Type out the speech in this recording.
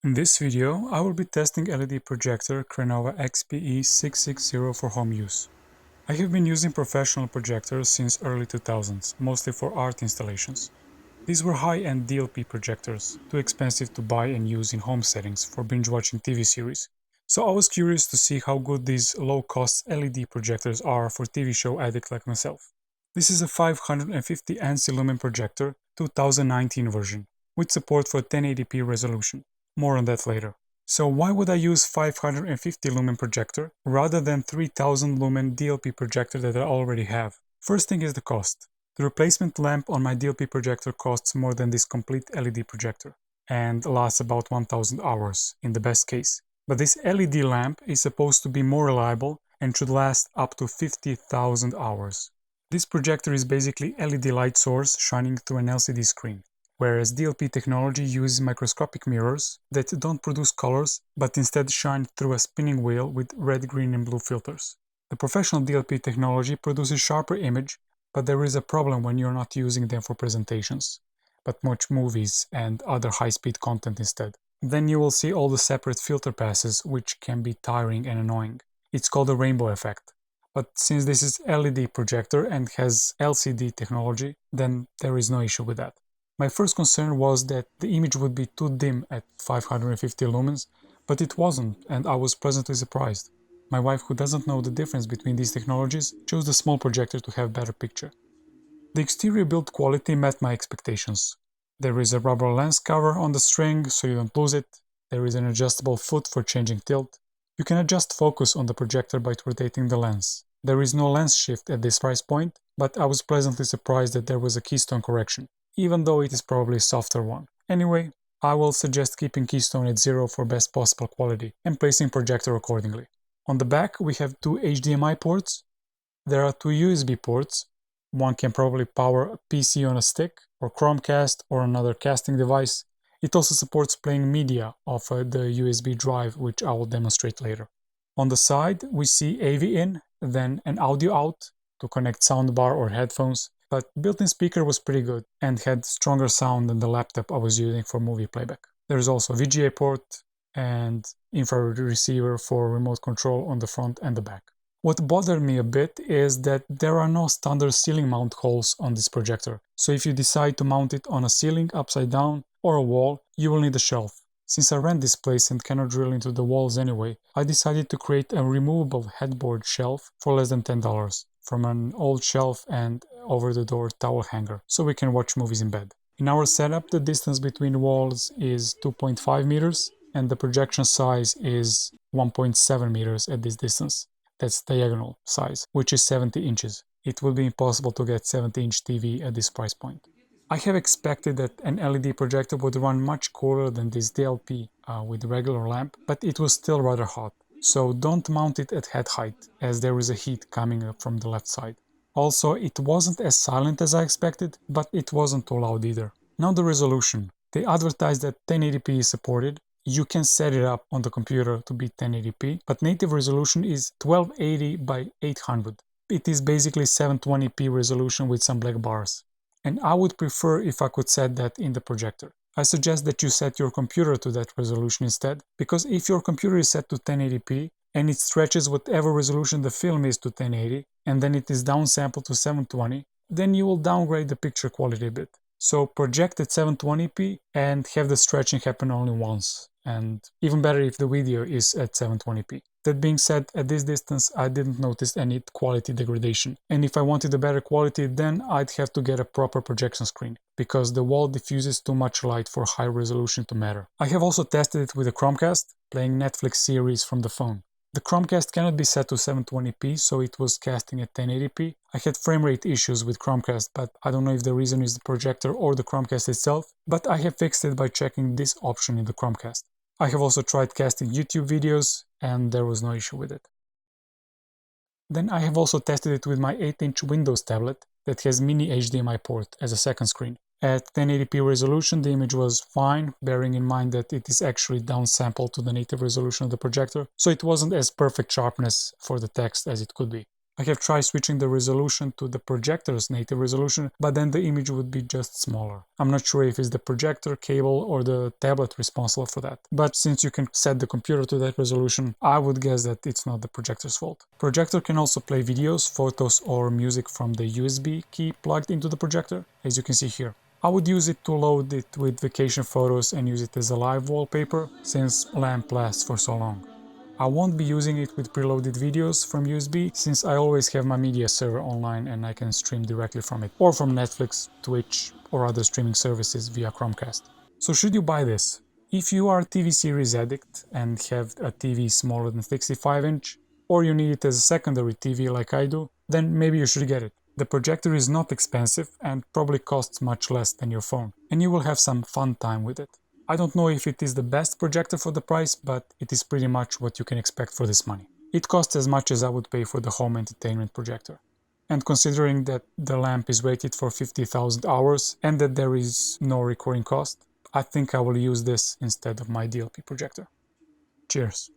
In this video, I will be testing LED projector Crenova XPE660 for home use. I have been using professional projectors since early 2000s, mostly for art installations. These were high-end DLP projectors, too expensive to buy and use in home settings for binge-watching TV series. So I was curious to see how good these low-cost LED projectors are for TV show addict like myself. This is a 550 ANSI lumen projector, 2019 version, with support for 1080p resolution. More on that later. So why would I use 550 lumen projector rather than 3000 lumen DLP projector that I already have? First thing is the cost. The replacement lamp on my DLP projector costs more than this complete LED projector and lasts about 1000 hours in the best case. But this LED lamp is supposed to be more reliable and should last up to 50,000 hours. This projector is basically LED light source shining through an LCD screen, whereas DLP technology uses microscopic mirrors that don't produce colors but instead shine through a spinning wheel with red, green and blue filters. The professional DLP technology produces sharper image, but there is a problem when you're not using them for presentations, but watch movies and other high-speed content instead. Then you will see all the separate filter passes, which can be tiring and annoying. It's called the rainbow effect. But since this is LED projector and has LCD technology, then there is no issue with that. My first concern was that the image would be too dim at 550 lumens, but it wasn't, and I was pleasantly surprised. My wife, who doesn't know the difference between these technologies, chose the small projector to have better picture. The exterior build quality met my expectations. There is a rubber lens cover on the string so you don't lose it. There is an adjustable foot for changing tilt. You can adjust focus on the projector by rotating the lens. There is no lens shift at this price point, but I was pleasantly surprised that there was a keystone correction, even though it is probably a softer one. Anyway, I will suggest keeping keystone at 0 for best possible quality and placing projector accordingly. On the back we have two HDMI ports. There are two USB ports. One can probably power a PC on a stick, or Chromecast, or another casting device. It also supports playing media off the USB drive, which I will demonstrate later. On the side we see AV in, then an audio out to connect soundbar or headphones, but built-in speaker was pretty good and had stronger sound than the laptop I was using for movie playback. There is also a VGA port and infrared receiver for remote control on the front and the back. What bothered me a bit is that there are no standard ceiling mount holes on this projector, so if you decide to mount it on a ceiling upside down or a wall, you will need a shelf. Since I rent this place and cannot drill into the walls anyway, I decided to create a removable headboard shelf for less than $10 from an old shelf and over-the-door towel hanger, so we can watch movies in bed. In our setup, the distance between walls is 2.5 meters and the projection size is 1.7 meters at this distance. That's diagonal size, which is 70 inches. It would be impossible to get 70-inch TV at this price point. I have expected that an LED projector would run much cooler than this DLP with regular lamp, but it was still rather hot. So don't mount it at head height, as there is a heat coming up from the left side. Also, it wasn't as silent as I expected, but it wasn't too loud either. Now the resolution. They advertised that 1080p is supported. You can set it up on the computer to be 1080p, but native resolution is 1280 by 800. It is basically 720p resolution with some black bars. And I would prefer if I could set that in the projector. I suggest that you set your computer to that resolution instead, because if your computer is set to 1080p and it stretches whatever resolution the film is to 1080 and then it is downsampled to 720, then you will downgrade the picture quality a bit. So project at 720p and have the stretching happen only once, and even better if the video is at 720p. That being said, at this distance I didn't notice any quality degradation, and if I wanted a better quality then I'd have to get a proper projection screen, because the wall diffuses too much light for high resolution to matter. I have also tested it with a Chromecast, playing Netflix series from the phone. The Chromecast cannot be set to 720p, so it was casting at 1080p. I had frame rate issues with Chromecast, but I don't know if the reason is the projector or the Chromecast itself, but I have fixed it by checking this option in the Chromecast. I have also tried casting YouTube videos, and there was no issue with it. Then I have also tested it with my 8-inch Windows tablet that has mini HDMI port as a second screen. At 1080p resolution the image was fine, bearing in mind that it is actually downsampled to the native resolution of the projector, so it wasn't as perfect sharpness for the text as it could be. I have tried switching the resolution to the projector's native resolution, but then the image would be just smaller. I'm not sure if it's the projector, cable, or the tablet responsible for that. But since you can set the computer to that resolution, I would guess that it's not the projector's fault. Projector can also play videos, photos, or music from the USB key plugged into the projector, as you can see here. I would use it to load it with vacation photos and use it as a live wallpaper, since lamp lasts for so long. I won't be using it with preloaded videos from USB, since I always have my media server online and I can stream directly from it, or from Netflix, Twitch, or other streaming services via Chromecast. So should you buy this? If you are a TV series addict and have a TV smaller than 65-inch, or you need it as a secondary TV like I do, then maybe you should get it. The projector is not expensive and probably costs much less than your phone, and you will have some fun time with it. I don't know if it is the best projector for the price, but it is pretty much what you can expect for this money. It costs as much as I would pay for the home entertainment projector. And considering that the lamp is rated for 50,000 hours and that there is no recurring cost, I think I will use this instead of my DLP projector. Cheers!